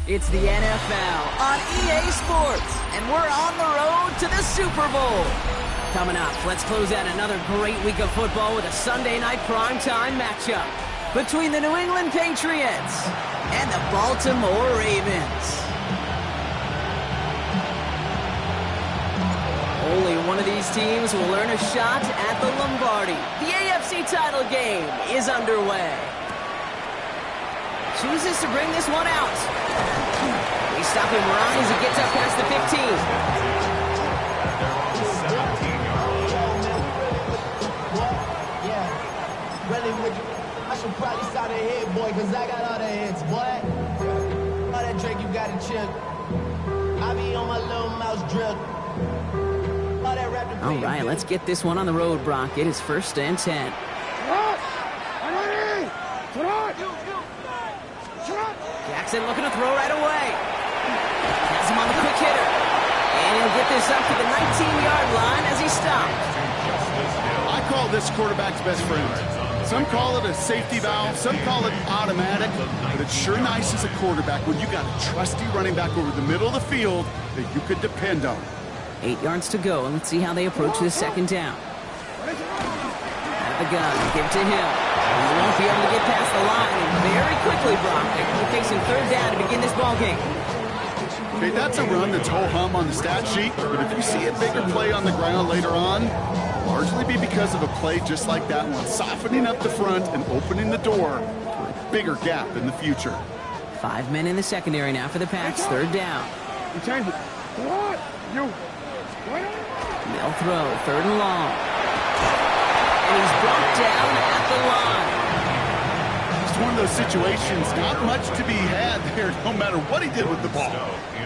It's the NFL on EA Sports, and we're on the road to the Super Bowl. Coming up, let's close out another great week of football with a Sunday night primetime matchup between the New England Patriots and the Baltimore Ravens. Only one of these teams will earn a shot at the Lombardi. The AFC title game is underway. Chooses to bring this one out. They stop him right as he gets up past the 15. Yeah, really with you. I should probably start a hit, boy, because I got all the hits, boy. All that drink you got to chill. I be on my little mouse drip. All right, let's get this one on the road, Brock. It is 1st and 10. Jackson looking to throw right away. Has him on the quick hitter. And he'll get this up to the 19-yard line as he stopped. I call this quarterback's best friend. Some call it a safety valve, some call it automatic, but it's sure nice as a quarterback when you got a trusty running back over the middle of the field that you could depend on. 8 yards to go, and let's see how they approach this 2nd down. Out of the gun, give to Hill. He won't be able to get past the line, and very quickly, Brock, they're facing 3rd down to begin this ballgame. Okay, that's a run that's ho-hum on the stat sheet, but if you see a bigger play on the ground later on, largely be because of a play just like that one, softening up the front and opening the door for a bigger gap in the future. 5 men in the secondary now for the Pats, 3rd down. They'll throw, 3rd and long. And he's brought down at the line. It's one of those situations, not much to be had there no matter what he did with the ball.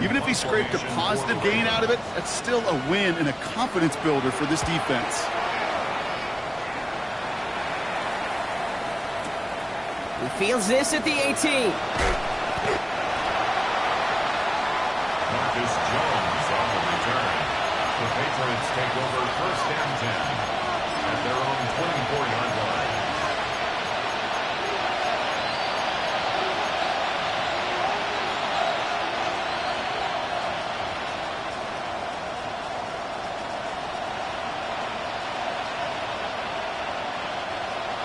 Even if he scraped a positive gain out of it, that's still a win and a confidence builder for this defense. He feels this at the 18. Marcus Jones on the return. The Patriots take over 1st and 10 at their own 24-yard line.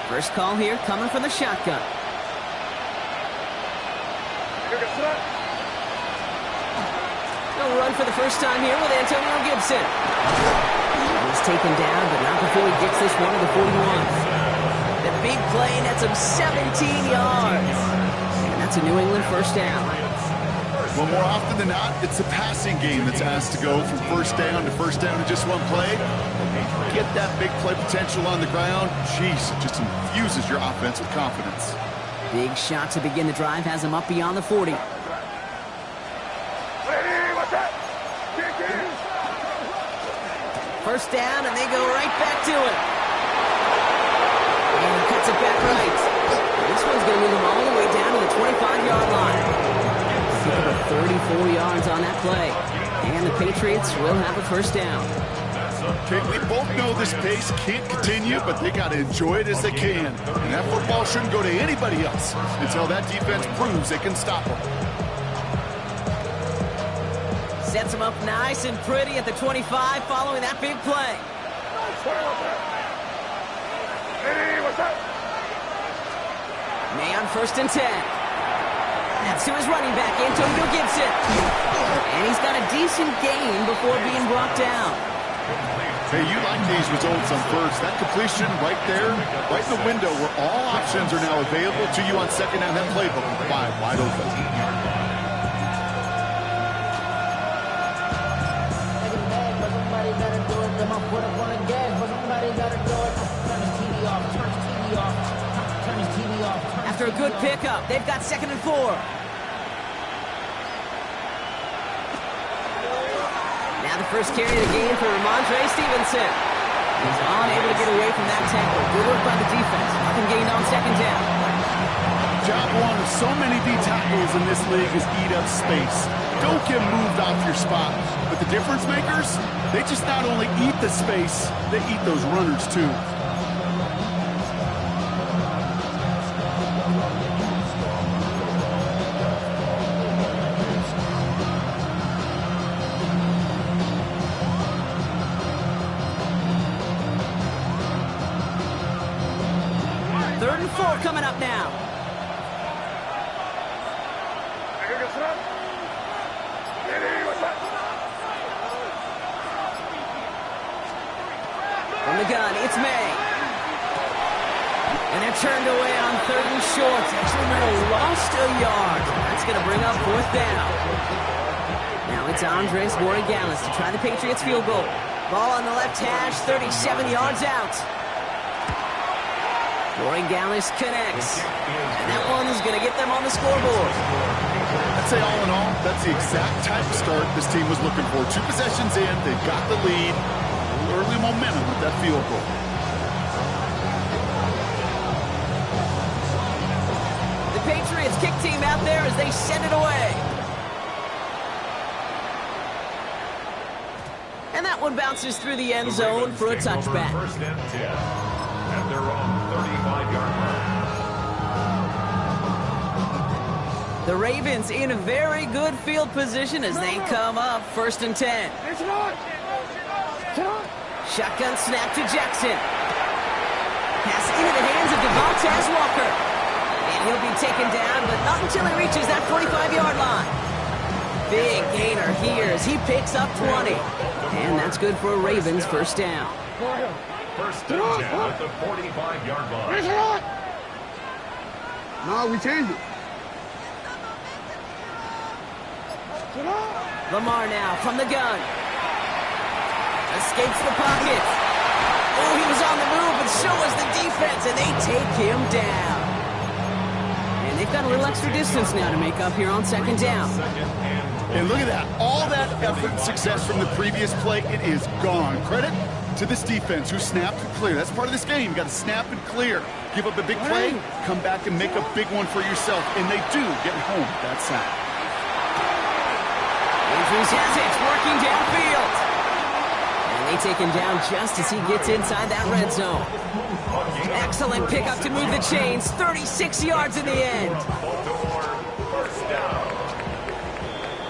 First call here coming from the shotgun. He'll run for the first time here with Antonio Gibson. He's taken down, but not before he gets this one to the 41. The big play nets him 17 yards. And that's a New England 1st down. Well, more often than not, it's the passing game that's asked to go from 1st down to 1st down in just one play. Get that big play potential on the ground. Jeez, it just infuses your offense with confidence. Big shot to begin the drive has him up beyond the 40. First down, and they go right back to it. And he cuts it back right. This one's going to move him all the way down to the 25-yard line. Pick up 34 yards on that play. And the Patriots will have a 1st down. Okay, we both know this pace can't continue, but they got to enjoy it as they can. And that football shouldn't go to anybody else until that defense proves they can stop them. Sets him up nice and pretty at the 25 following that big play. May on 1st and 10. That's to his running back, Antonio Gibson. And he's got a decent gain before being brought down. Hey, you like these results on first. That completion right there, right in the window where all options are now available to you on 2nd down. That playbook wide open. After a good pickup, they've got 2nd and 4. Now the First carry of the game for Ramondre Stevenson. He's unable to get away from that tackle. Good work by the defense. Nothing gained on second down. Job one of so many D tackles in this league is eat up space. Don't get moved off your spot. But the difference makers, they just not only eat the space, they eat those runners too. Third and 4 coming up now. From the gun, it's May. And they're turned away on 3rd and short. Actually, might have lost a yard. That's going to bring up 4th down. Now it's Andres Borregales to try the Patriots field goal. Ball on the left hash, 37 yards out. Borregales connects. And that one's going to get them on the scoreboard. I'd say all in all, that's the exact type of start this team was looking for. 2 possessions in, they've got the lead. Early momentum with that field goal. The Patriots kick team out there as they send it away. And that one bounces through the end zone for a touchback. First and 10 at their own 35-yard line. The Ravens in a very good field position as they come up 1st and 10. Shotgun snap to Jackson. Pass into the hands of Devontae Walker. And he'll be taken down, but not until he reaches that 45-yard line. Big gainer here as he picks up 20. And that's good for a Ravens first down. First and 10 at the 45-yard line. No, we changed it. Lamar now from the gun. Escapes the pocket. Oh, he was on the move, and so was the defense, and they take him down. And they've got a little extra distance now to make up here on 2nd down. And look at that. All that effort and success from the previous play, it is gone. Credit to this defense who snapped and clear. That's part of this game. You got to snap and clear. Give up a big play, come back and make a big one for yourself. And they do get home with that sack. Andrews has it, working downfield. And they take him down just as he gets inside that red zone. Excellent pickup to move the chains. 36 yards in the end.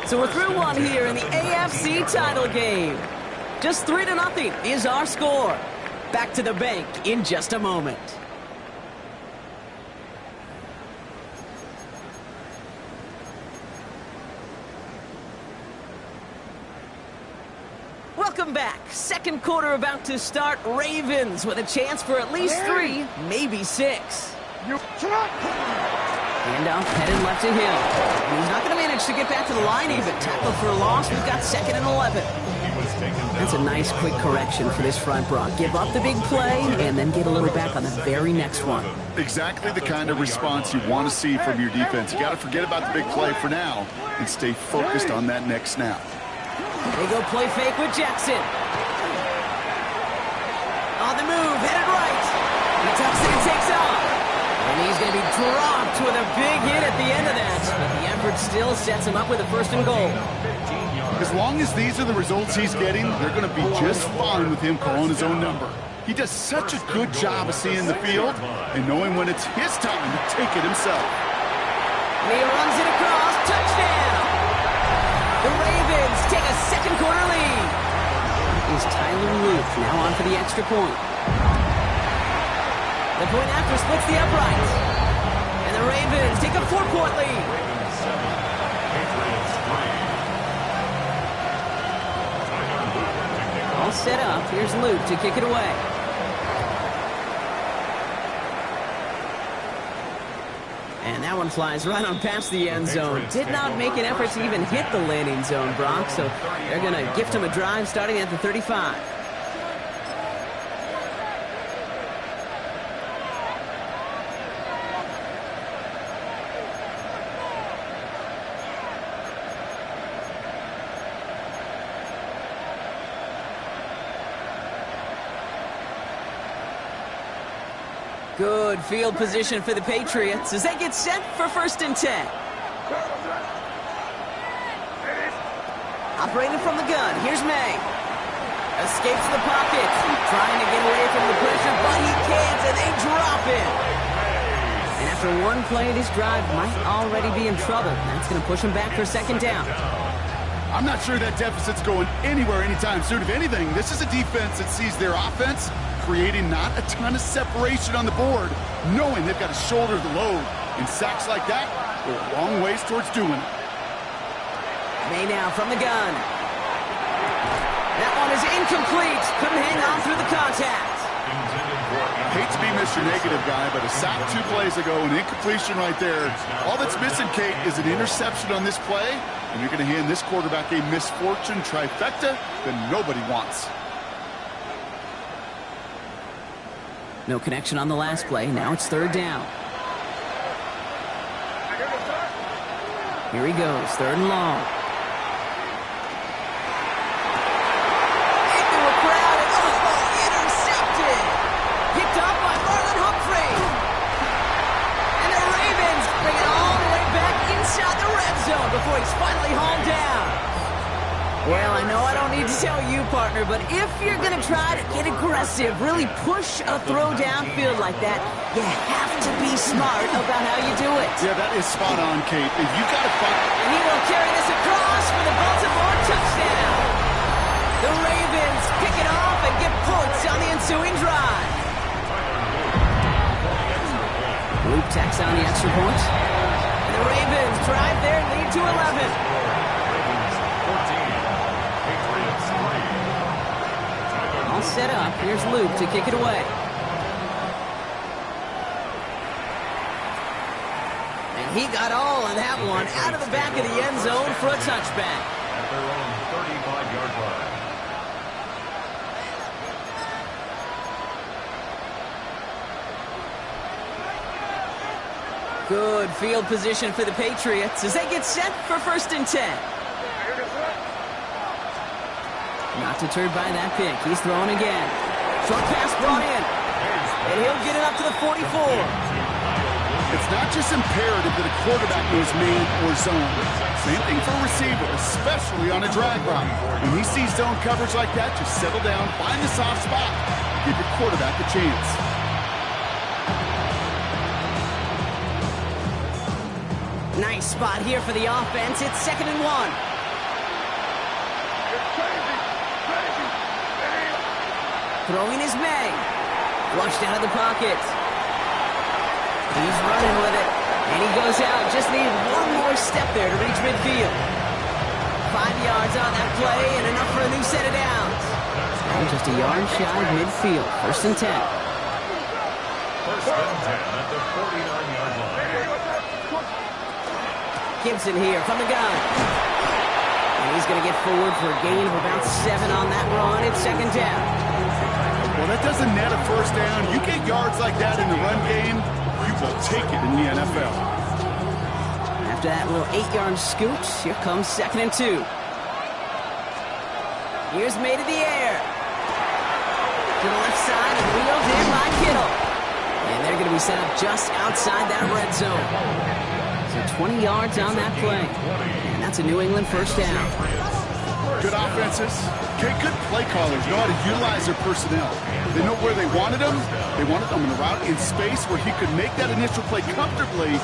So we're through one here in the AFC title game. Just 3-0 is our score. Back to the bank in just a moment. Welcome back. Second quarter about to start. Ravens with a chance for at least 3, maybe 6. Handoff headed left to Hill. And he's not going to manage to get back to the line even. Tackle for a loss. We've got 2nd and 11. That's a nice quick correction for this front, Brock. Give up the big play and then get a little back on the very next one. Exactly the kind of response you want to see from your defense. You got to forget about the big play for now and stay focused on that next snap. They go play fake with Jackson. On the move, headed right. He tucks it and takes off. And he's going to be dropped with a big hit at the end of that. But the effort still sets him up with a 1st and goal. As long as these are the results he's getting, they're going to be just fine with him calling his own number. He does such a good job of seeing the field and knowing when it's his time to take it himself. And he runs it across. Touchdown! The Ravens take a second quarter lead. Is Tyler Luke now on for the extra point. The point after splits the uprights. And the Ravens take a 4-point lead. All set up. Here's Luke to kick it away. And that one flies right on past the end zone. Did not make an effort to even hit the landing zone, Brock. So they're going to gift him a drive starting at the 35. Good field position for the Patriots as they get set for 1st and 10. Operating from the gun, here's May. Escapes the pocket, trying to get away from the pressure, but he can't, and they drop him. And after one play, this drive might already be in trouble. That's going to push him back for 2nd down. I'm not sure that deficit's going anywhere anytime soon. If anything, this is a defense that sees their offense creating not a ton of separation on the board, knowing they've got to shoulder the load. And sacks like that go a long ways towards doing it. May now from the gun. That one is incomplete. Couldn't hang on through the contact. I hate to be Mr. Negative guy, but a sack 2 plays ago, an incompletion right there. All that's missing, Kate, is an interception on this play, and you're going to hand this quarterback a misfortune trifecta that nobody wants. No connection on the last play. Now it's 3rd down. Here he goes, 3rd and long. Into a crowd, and intercepted! Picked up by Marlon Humphrey. And the Ravens bring it all the way back inside the red zone before he's finally hauled down. Well, I know I don't need to tell you, partner, but if you're going to try to get aggressive, really push a throw downfield like that, you have to be smart about how you do it. Yeah, that is spot on, Kate. If you got to find... And he will carry this across for the Baltimore touchdown. The Ravens pick it off and get points on the ensuing drive. Luke tacks on the extra point. And the Ravens drive their lead to 11. All set up. Here's Luke to kick it away. And he got all of that one out of the back of the end zone for a touchback. At their own 35-yard line. Good field position for the Patriots as they get set for 1st and 10. Not deterred by that pick. He's throwing again. Short pass brought in. And he'll get it up to the 44. It's not just imperative that a quarterback knows man or zone. Same thing for a receiver, especially on a drag route. When he sees zone coverage like that, just settle down, find the soft spot, give your quarterback a chance. Nice spot here for the offense. It's 2nd and 1. Throwing is May. Flushed out of the pocket. He's running with it. And he goes out. Just needed one more step there to reach midfield. 5 yards on that play and enough for a new set of downs. And just a yard shy of midfield. 1st and 10. 1st and 10 at the 49-yard line. Gibson here from the gun. And he's going to get forward for a gain of about 7 on that run. It's 2nd down. Well, that doesn't net a 1st down. You get yards like that in the run game, you will take it in the NFL. After that little 8-yard scoot, here comes 2nd and 2. Here's May to the air. To the left side, and wheeled in by Kittle. And they're going to be set up just outside that red zone. So 20 yards on that play. And that's a New England 1st down. Good offenses. Okay, good play callers know how to utilize their personnel. They know where they wanted them. They wanted them in a route in space where he could make that initial play comfortably,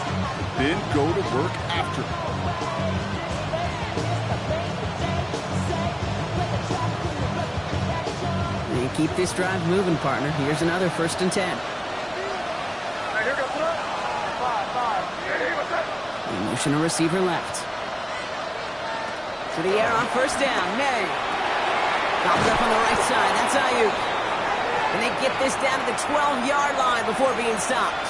then go to work after. You keep this drive moving, partner. Here's another 1st and 10. In motion, a receiver left. To the air on 1st down. May. Comes up on the right side. That's Ayuk. And they get this down to the 12-yard line before being stopped.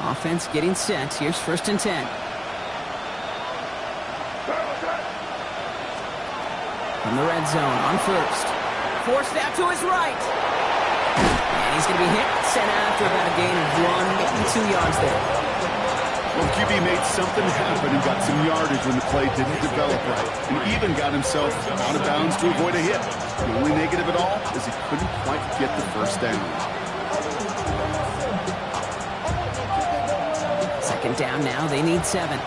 Offense getting set. Here's 1st and 10. From the red zone on 1st. Forced out to his right. And he's going to be hit, sent out after about a gain of 1, maybe 2 yards there. Well, QB made something happen and got some yardage when the play didn't develop right, and even got himself out of bounds to avoid a hit. The only negative at all is he couldn't quite get the first down. Second down now, they need 7.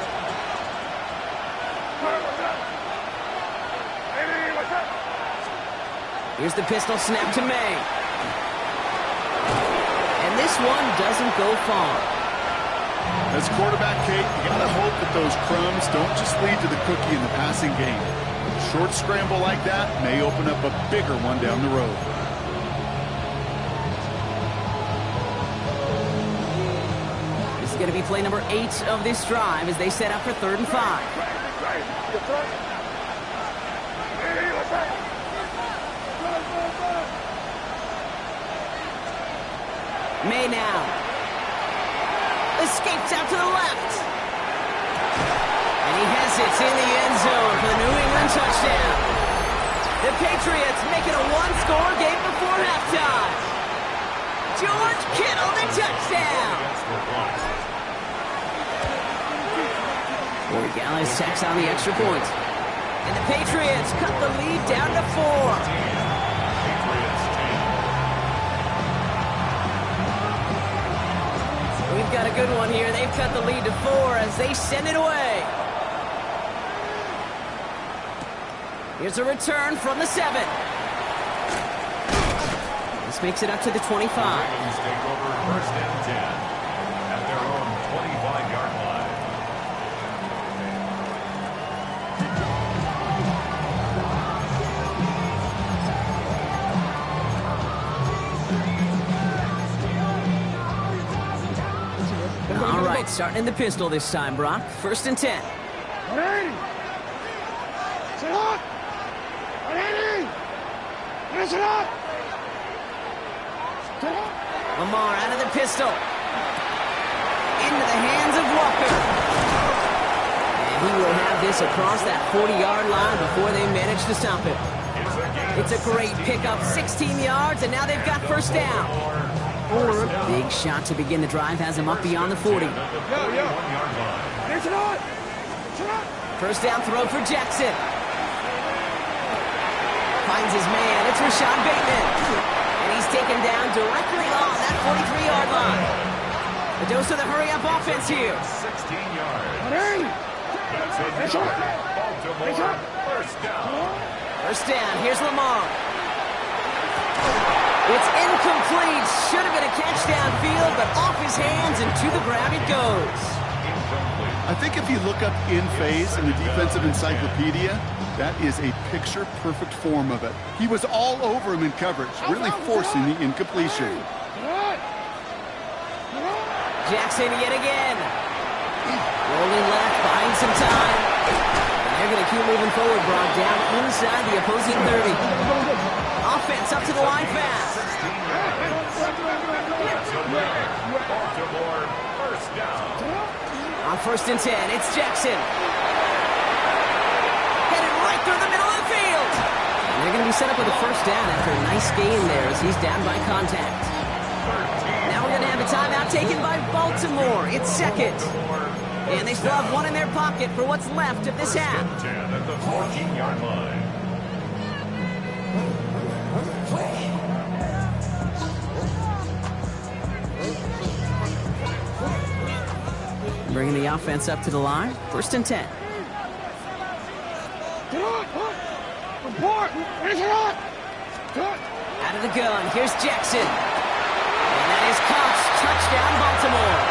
Here's the pistol snap to May. And this one doesn't go far. As quarterback, Kate, you gotta hope that those crumbs don't just lead to the cookie in the passing game. A short scramble like that may open up a bigger one down the road. This is going to be play number 8 of this drive as they set up for 3rd and 5. May now. Escapes out to the left. And he has it in the end zone for the New England touchdown. The Patriots make it a one-score game before halftime. George Kittle, the touchdown. Corey Gallis tacks on the extra point. And the Patriots cut the lead down to 4. We've got a good one here. They've cut the lead to 4 as they send it away. Here's a return from the 7. This makes it up to the 25. Ravens take over 1st and 10 at their own 25-yard line. All right, starting in the pistol this time, Brock. 1st and 10. Lamar out of the pistol. Into the hands of Walker. And he will have this across that 40-yard line before they manage to stop him. It's a great pickup, 16 yards, and now they've got 1st down. Big shot to begin the drive has him up beyond the 40. 1st down throw for Jackson. Finds his man. It's Rashad Bateman. And he's taken down directly on that 43-yard line. The dose of the hurry-up offense here. 16 yards. That's it. Baltimore, 1st down. 1st down. Here's Lamar. It's incomplete. Should have been a catch downfield, but off his hands and to the ground it goes. I think if you look up in phase in the defensive encyclopedia, that is a picture-perfect form of it. He was all over him in coverage, really forcing the incompletion. Jackson yet again. Rolling left, buying some time. And they're going to keep moving forward, Brock, down inside the opposing 30. Offense up to the line fast. Baltimore, 1st down. On 1st and 10, it's Jackson. Headed right through the middle of the field. And they're going to be set up with a 1st down after a nice gain there as he's down by contact. Now we're going to have a timeout taken by Baltimore. It's 2nd. And they still have 1 in their pocket for what's left of this half. 10 at the 14-yard line. Bringing the offense up to the line. 1st and 10. Out of the gun. Here's Jackson. And that is caught. Touchdown, Baltimore.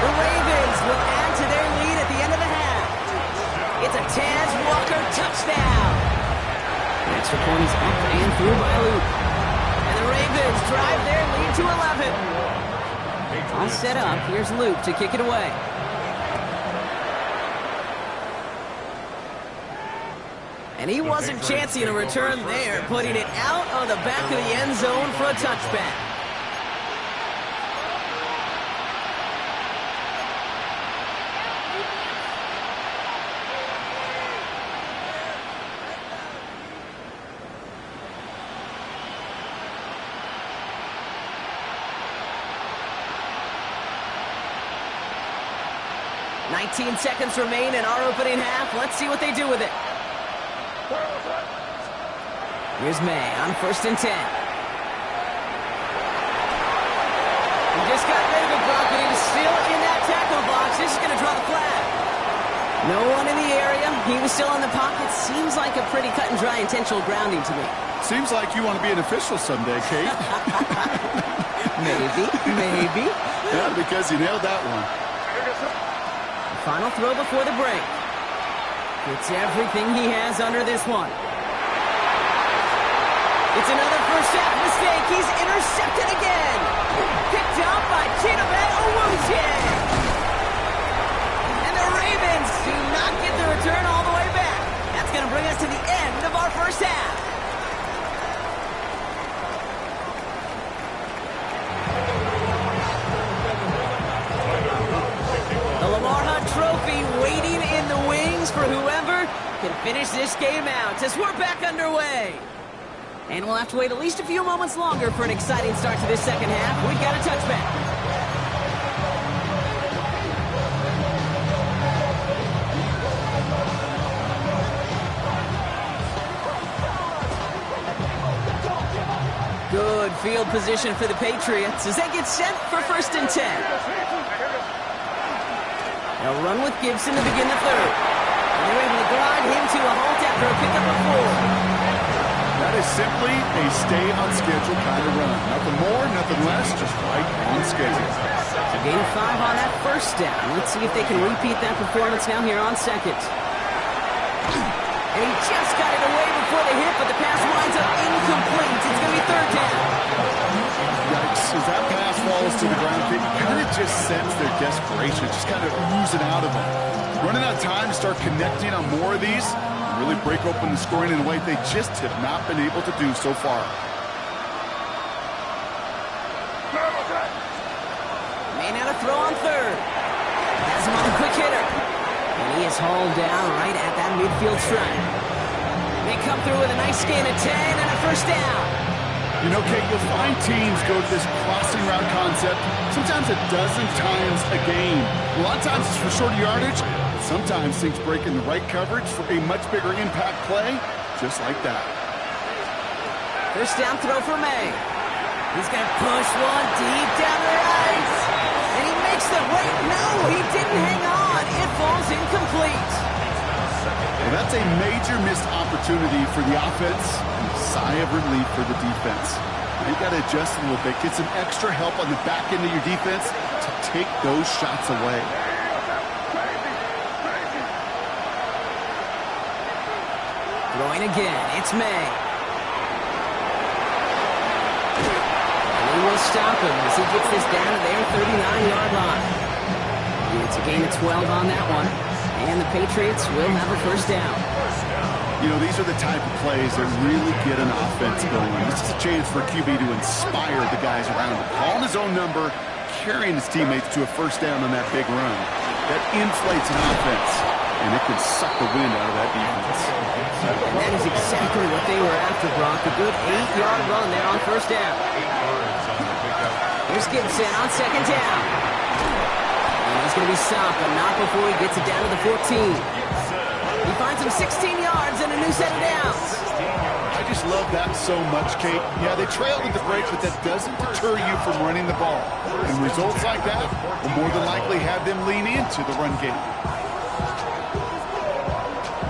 The Ravens will add to their lead at the end of the half. It's a Taz Walker touchdown. The extra point is up and through by Luke. And the Ravens drive their lead to 11. All set up. Here's Luke to kick it away. And he wasn't chancing a return there, putting it out of the back of the end zone for a touchback. 19 seconds remain in our opening half. Let's see what they do with it. Here's May on 1st and 10. He just got rid of it, Brock, but he was still in that tackle box. This is going to draw the flag. No one in the area. He was still in the pocket. Seems like a pretty cut and dry intentional grounding to me. Seems like you want to be an official someday, Kate. Maybe. Yeah, because you nailed that one. Final throw before the break. It's everything he has under this one. It's another first half mistake. He's intercepted again. Picked up by Chidobe Awuzie. And the Ravens do not get the return all the way back. That's going to bring us to the end of our first half. The Lamar Hunt Trophy waiting in the wings for whoever can finish this game out as we're back underway. And we'll have to wait at least a few moments longer for an exciting start to this second half. We've got a touchback. Good field position for the Patriots as they get set for 1st and 10. They'll run with Gibson to begin the third. And they're able to grind him to a halt after a pickup of 4. That is simply a stay-on-schedule kind of run. Nothing more, nothing less, just right on schedule. So gain 5 on that first down. Let's see if they can repeat that performance now here on second. And he just got it away before the hit, but the pass winds up incomplete. It's going to be 3rd down. Yikes. As that pass falls to the ground, you kind of just sense their desperation, just kind of oozing out of them. Running out of time to start connecting on more of these, really break open the scoring in a way they just have not been able to do so far. May now to throw on 3rd. Has him on the quick hitter. And he is hauled down right at that midfield stripe. They come through with a nice gain of 10 and a 1st down. You know, Kate, you'll find teams go to this crossing route concept sometimes a dozen times a game. A lot of times it's for shorter yardage. Sometimes things break in the right coverage for a much bigger impact play, just like that. 1st down throw for May. He's going to push one deep down the right. And he makes the wait. No, he didn't hang on. It falls incomplete. Well, that's a major missed opportunity for the offense and a sigh of relief for the defense. Now you got to adjust a little bit, get some extra help on the back end of your defense to take those shots away. Throwing again, it's May. And he will stop him as he gets this down to their 39-yard line. It's a gain of 12 on that one. And the Patriots will have a 1st down. You know, these are the type of plays that really get an offense going. This is a chance for a QB to inspire the guys around him. Calling his own number, carrying his teammates to a 1st down on that big run. That inflates an offense, and it can suck the wind out of that defense. And that is exactly what they were after, Brock. A good 8-yard run there on 1st down. Here's Gibson on 2nd down. And he's going to be stopped, but not before he gets it down to the 14. He finds him 16 yards and a new set of downs. I just love that so much, Kate. Yeah, they trailed at the break, but that doesn't deter you from running the ball. And results like that will more than likely have them lean into the run game.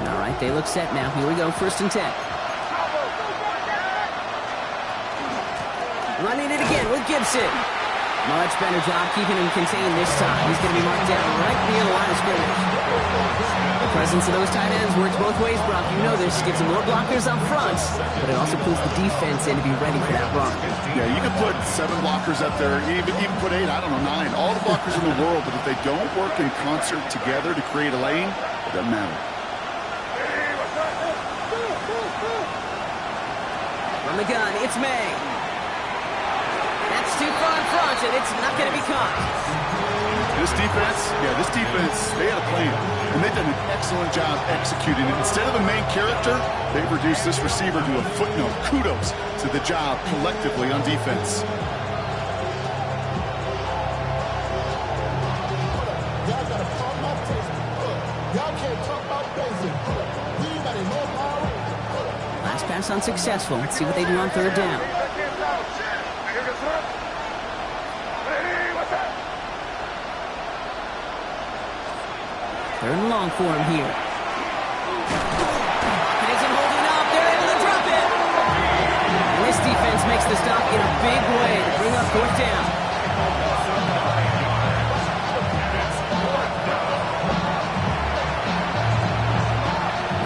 All right, they look set now. Here we go, 1st and 10. Running it again with Gibson. Much better job keeping him contained this time. He's going to be marked down right near the line of scrimmage. The presence of those tight ends works both ways, Brock. You know this. Gives them more blockers up front, but it also pulls the defense in to be ready for that run. Yeah, you can put 7 blockers up there, even put 8, I don't know, 9. All the blockers in the world, but if they don't work in concert together to create a lane, it doesn't matter. From the gun, it's May. That's too far in front, and it's not going to be caught. This defense, they had a plan, and they've done an excellent job executing it. Instead of a main character, they've reduced this receiver to a footnote. Kudos to the job collectively on defense. Y'all gotta calm my First pass unsuccessful. Let's see what they do on third down. Third and long for him here. It isn't holding up. They're able to drop it. And this defense makes the stop in a big way to bring up fourth down.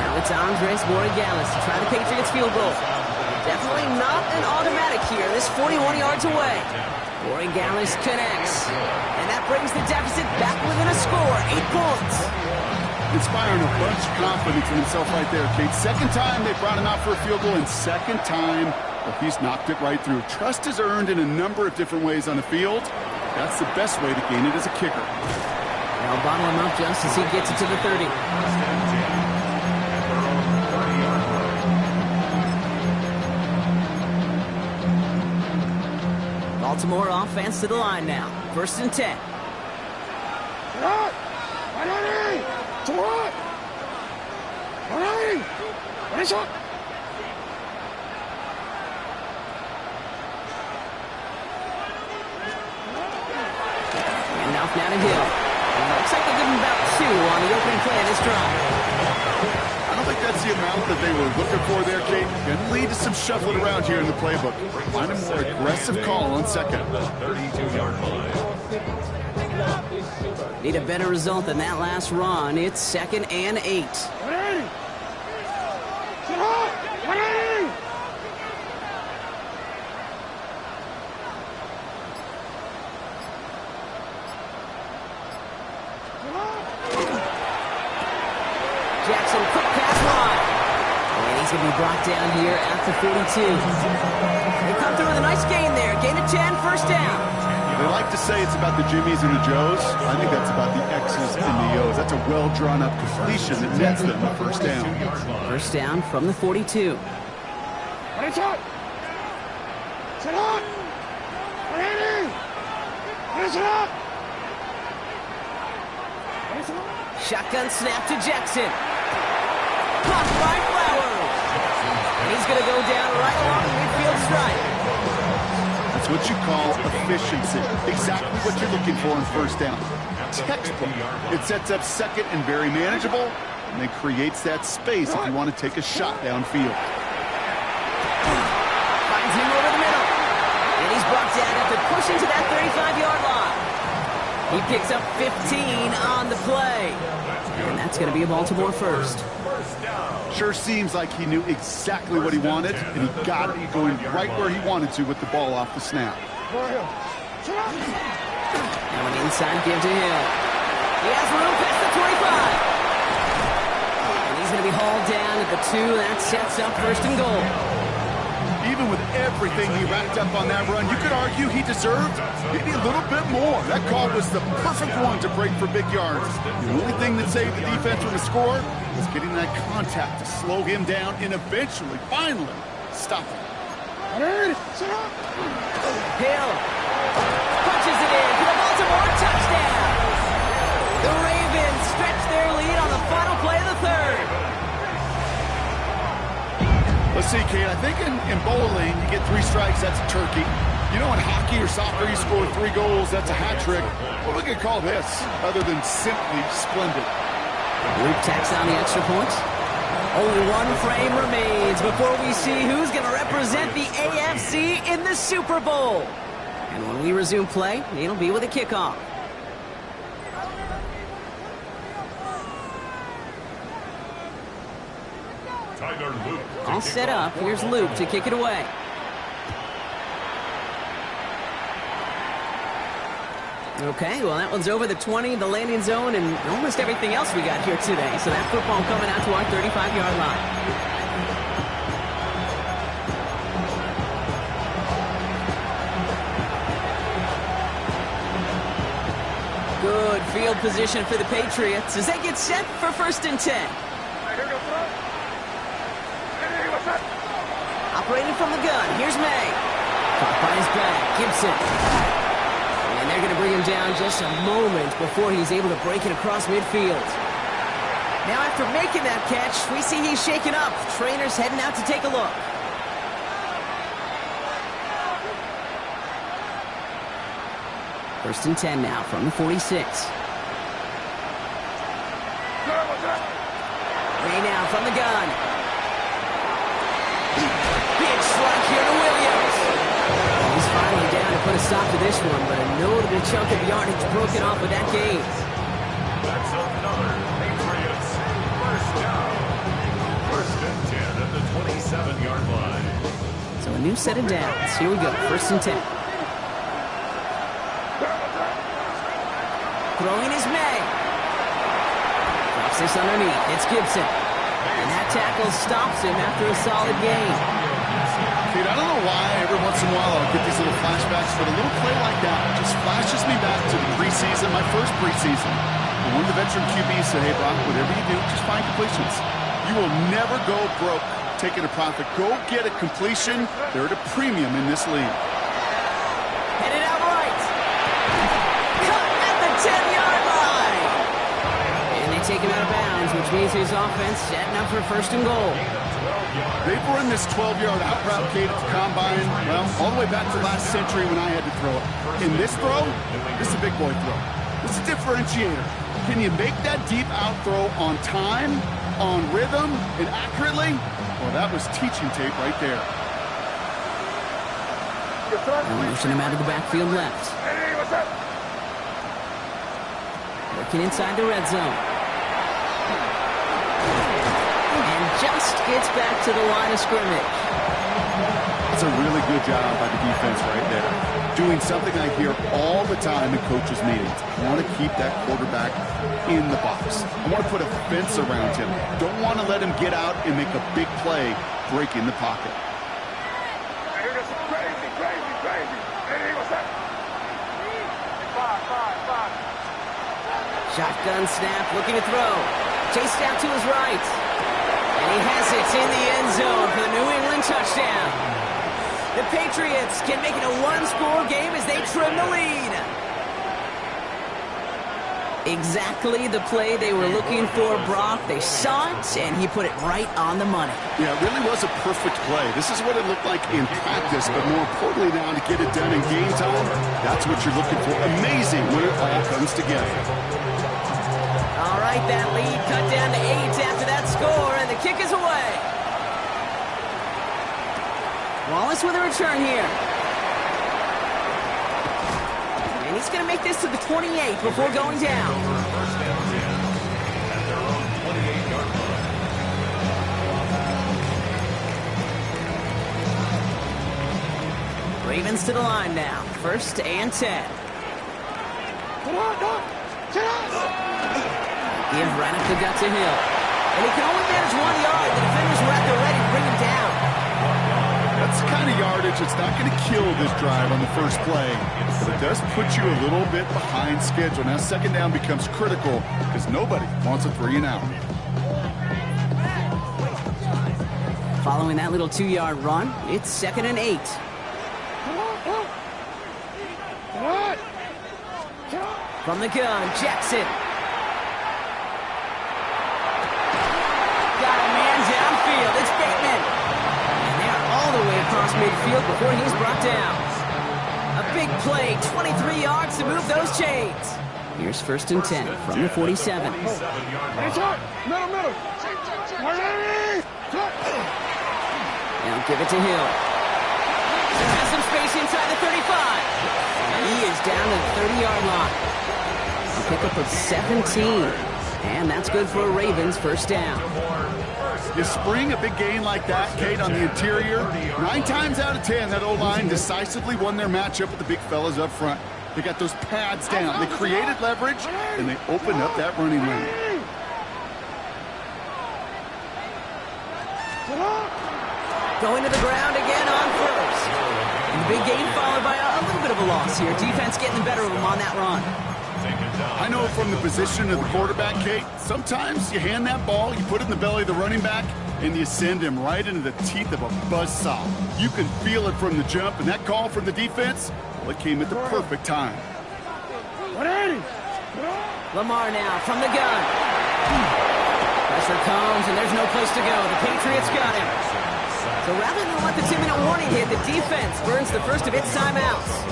Now it's Andres Borregales to try the Patriots field goal. Definitely not an automatic here. This 41 yards away. Borregales connects. And that brings the deficit back within a score. 8 points. Inspiring a bunch of confidence in himself right there, Kate. Second time they brought him out for a field goal, and second time he's knocked it right through. Trust is earned in a number of different ways on the field. That's the best way to gain it as a kicker. Now bottle him up just as he gets it to the 30. Baltimore offense to the line now. 1st and 10. And off down a hill. Looks like they give him about 2 on the opening play of this drive. I don't think that's the amount that they were looking for there, Kate. Can lead to some shuffling around here in the playbook. Find a more aggressive call on second. 32-yard line. Need a better result than that last run. It's 2nd and 8. Jackson, quick pass wide. And he's going to be brought down here at the 42. They come through with a nice gain there. Gain of 10, 1st down. They like to say it's about the Jimmies and the Joes. I think that's about the X's and the O's. That's a well-drawn-up completion that nets them the 1st down. 1st down from the 42. Shotgun snap to Jackson. Caught by Flowers. And he's going to go down right along the midfield stripe. That's what you call efficiency. Exactly what you're looking for on 1st down. Textbook. It sets up second and very manageable, and then creates that space if you want to take a shot downfield. Finds him over the middle. And he's brought down after pushing to that 35-yard line. He picks up 15 on the play. And that's going to be a Baltimore 1st. Sure seems like he knew exactly what he wanted, and he got it going right where he wanted to with the ball off the snap. Now an inside give to Hill. He has room past the 25. And he's going to be hauled down at the 2. That sets up 1st and goal. Even with everything he racked up on that run, you could argue he deserved maybe a little bit more. That call was the perfect one to break for big yards. The only thing that saved the defense from the score was getting that contact to slow him down and eventually, finally, stop him. Hill punches it in for the Baltimore touchdown. The Ravens stretch their lead on the final play of the 3rd. Let's see, Kate, I think in bowling, you get 3 strikes, that's a turkey. You know, in hockey or soccer, you score 3 goals, that's a hat trick. What are we going to call this, other than simply splendid? Luke tacks on the extra point. Only 1 frame remains before we see who's going to represent the AFC in the Super Bowl. And when we resume play, it'll be with a kickoff. All set up. Here's Luke to kick it away. Okay, well, that one's over the 20, the landing zone, and almost everything else we got here today. So that football coming out to our 35-yard line. Good field position for the Patriots as they get set for 1st and 10. Operating from the gun, here's May. Caught by his back, Gibson. And they're going to bring him down just a moment before he's able to break it across midfield. Now after making that catch, we see he's shaken up. Trainer's heading out to take a look. First and 10 now from the 46. Ray now from the gun. Big strike here to Williams. He's finally down to put a stop to this one, but a notable chunk of yardage broken off of that game. That's another Patriots first down. First and 10 at the 27-yard line. So a new set of downs. Here we go. First and 10. Throwing is May. Drops this underneath. It's Gibson. And that tackle stops him after a solid gain. Dude, I don't know why every once in a while I'll get these little flashbacks, but a little play like that just flashes me back to the preseason, my first preseason. And one of the veteran QBs said, hey, Brock, whatever you do, just find completions. You will never go broke taking a profit. Go get a completion. They're at a premium in this league. Headed out right. Cut at the 10-yard line. And they take him out of bounds, which means his offense setting up for first and goal. They've run this 12-yard out route, Kate, at the combine, well, all the way back to last century when I had to throw it. In this throw, this is a big boy throw. This is a differentiator. Can you make that deep out throw on time, on rhythm, and accurately? Well, that was teaching tape right there. Motion him out of the backfield left. Working inside the red zone. And just gets back to the line of scrimmage. It's a really good job by the defense right there. Doing something I hear all the time in coaches' meetings. I want to keep that quarterback in the box. I want to put a fence around him. Don't want to let him get out and make a big play breaking the pocket. Shotgun snap, looking to throw. Chased out to his right. And he has it in the end zone for the New England touchdown. The Patriots can make it a one-score game as they trim the lead. Exactly the play they were looking for, Brock. They saw it, and he put it right on the money. Yeah, it really was a perfect play. This is what it looked like in practice, but more importantly now to get it done in game time, that's what you're looking for. Amazing when it all comes together. All right, that lead cut down to 8 after that score, and the kick is away. Wallace with a return here. And he's going to make this to the 28 before going down. First and 10 at their own 28-yard line. Ravens to the line now. First and 10. Give right up the gut to Hill. And he can only manage 1 yard. The defenders were at the ready to bring him down. That's the kind of yardage that's not going to kill this drive on the first play, but it does put you a little bit behind schedule. Now second down becomes critical because nobody wants a 3 and out. Following that little 2-yard run, it's 2nd and 8. From the gun, Jackson. Got a man downfield. It's Bateman. And they're all the way across midfield before he's brought down. A big play, 23 yards to move those chains. Here's 1st and 10 from the 47. Middle. Now give it to Hill. Has some space inside the 35. He is down to the 30-yard line. A pickup of 17. And that's good for a Ravens first down. You spring a big gain like that, Kate, on the interior, 9 times out of 10, that O-line decisively won their matchup with the big fellas up front. They got those pads down. They created leverage, and they opened up that running lane. Going to the ground again on first. And the big gain followed by a little bit of a loss here. Defense getting the better of them on that run. I know from the position of the quarterback, Kate, sometimes you hand that ball, you put it in the belly of the running back, and you send him right into the teeth of a buzzsaw. You can feel it from the jump, and that call from the defense, well, it came at the perfect time. Lamar now from the gun. Pressure comes, and there's no place to go. The Patriots got him. So rather than let the 2-minute warning hit, the defense burns the first of its timeouts.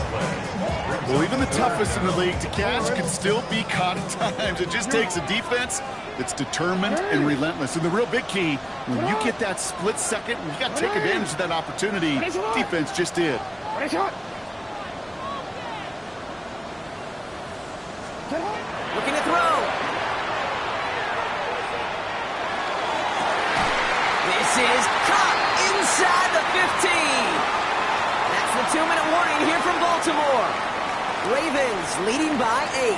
Well, even the toughest in the league to catch can still be caught at times. It just takes a defense that's determined and relentless. And the real big key, when you get that split second, you got to take advantage of that opportunity. Defense just did. Looking to throw. This is caught inside the 15. That's the 2-minute warning here from Baltimore. Ravens leading by 8.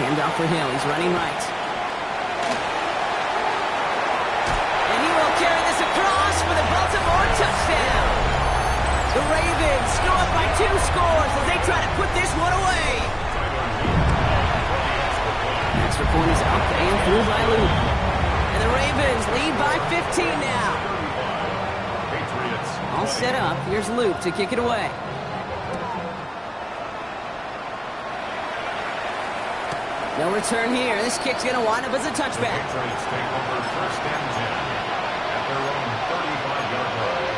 Handoff for Hill. He's running right. And he will carry this across for the Baltimore touchdown. The Ravens go up by 2 scores as they try to put this one away. Extra point is up and through by Luke. And the Ravens lead by 15 now. All set up. Here's Luke to kick it away. No return here. This kick's going to wind up as a touchback. Patriots take over first and 10 at their own 35-yard line.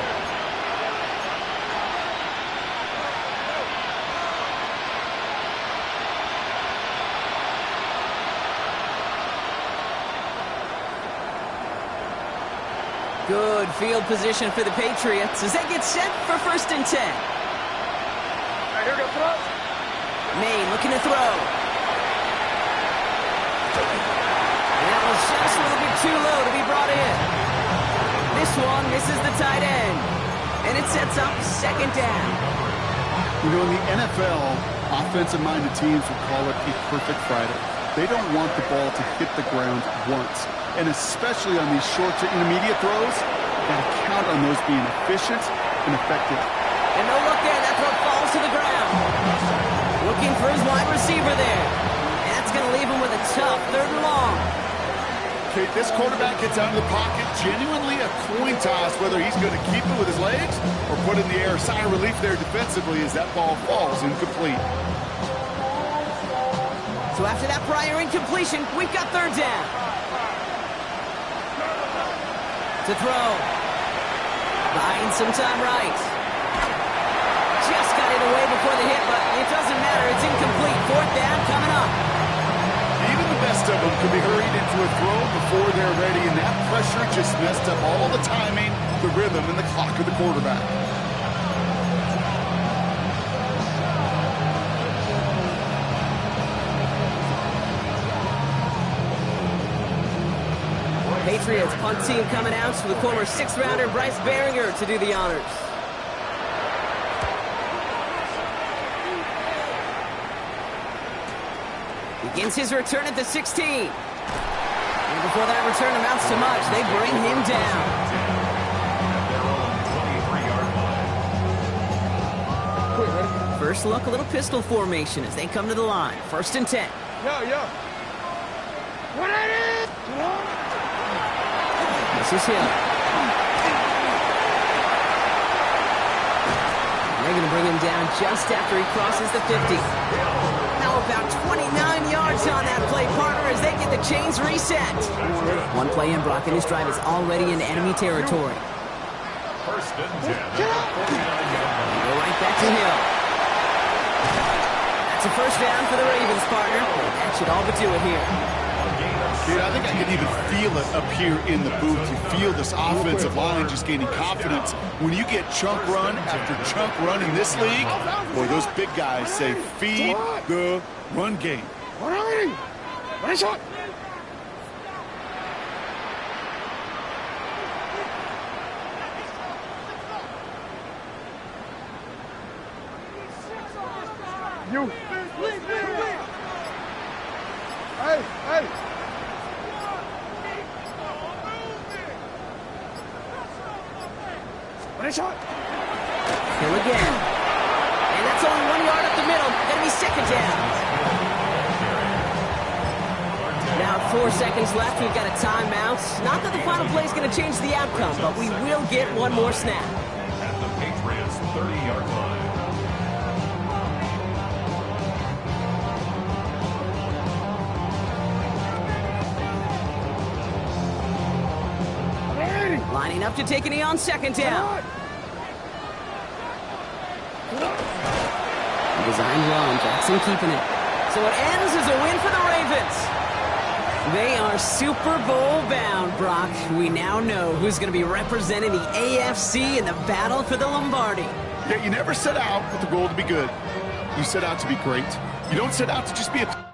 Good field position for the Patriots as they get set for first and 10. Maine looking to throw. And that was just a little bit too low to be brought in. This one misses the tight end. And it sets up second down. You know, in the NFL, offensive-minded teams will call it a perfect Friday. They don't want the ball to hit the ground once. And especially on these short to intermediate throws, you got to count on those being efficient and effective. And no look there. That throw falls to the ground. Looking for his wide receiver there. And that's going to leave him with a tough 3rd and long. Okay, this quarterback gets out of the pocket, genuinely a coin toss whether he's going to keep it with his legs or put it in the air. Sigh of relief there defensively as that ball falls incomplete. So after that prior incompletion, we've got 3rd down. To throw. Buying some time right. Just got it away before the hit, but it doesn't matter. It's incomplete. 4th down coming up. Even the best of them could be hurried into a throw before they're ready, and that pressure just messed up all the timing, the rhythm, and the clock of the quarterback. Patriots punt team coming out with former 6th-rounder Bryce Baringer to do the honors. Begins his return at the 16. And before that return amounts to much, they bring him down. First look, a little pistol formation as they come to the line. 1st and 10. This is Hill. They're going to bring him down just after he crosses the 50. Now about 29 yards on that play, partner, as they get the chains reset. One play in, Brock, and his drive is already in enemy territory. First and 10. Go right back to Hill. That's a first down for the Ravens, partner. That should all but do it here. Dude, I think I can even feel it up here in the booth. You feel this offensive line just gaining confidence. When you get chunk run after chunk run in this league, boy, those big guys say, feed the run game. Hey! Hill again. And that's only 1 yard up the middle. Gonna be second down. Now 4 seconds left. We've got a timeout. Not that the final play is going to change the outcome, but we will get one more snap. At the Patriots' 30-yard line. lining up to take a knee on second down. Designed run, Jackson keeping it. So it ends as a win for the Ravens. They are Super Bowl bound, Brock. We now know who's going to be representing the AFC in the battle for the Lombardi. Yeah, you never set out with the goal to be good. You set out to be great. You don't set out to just be a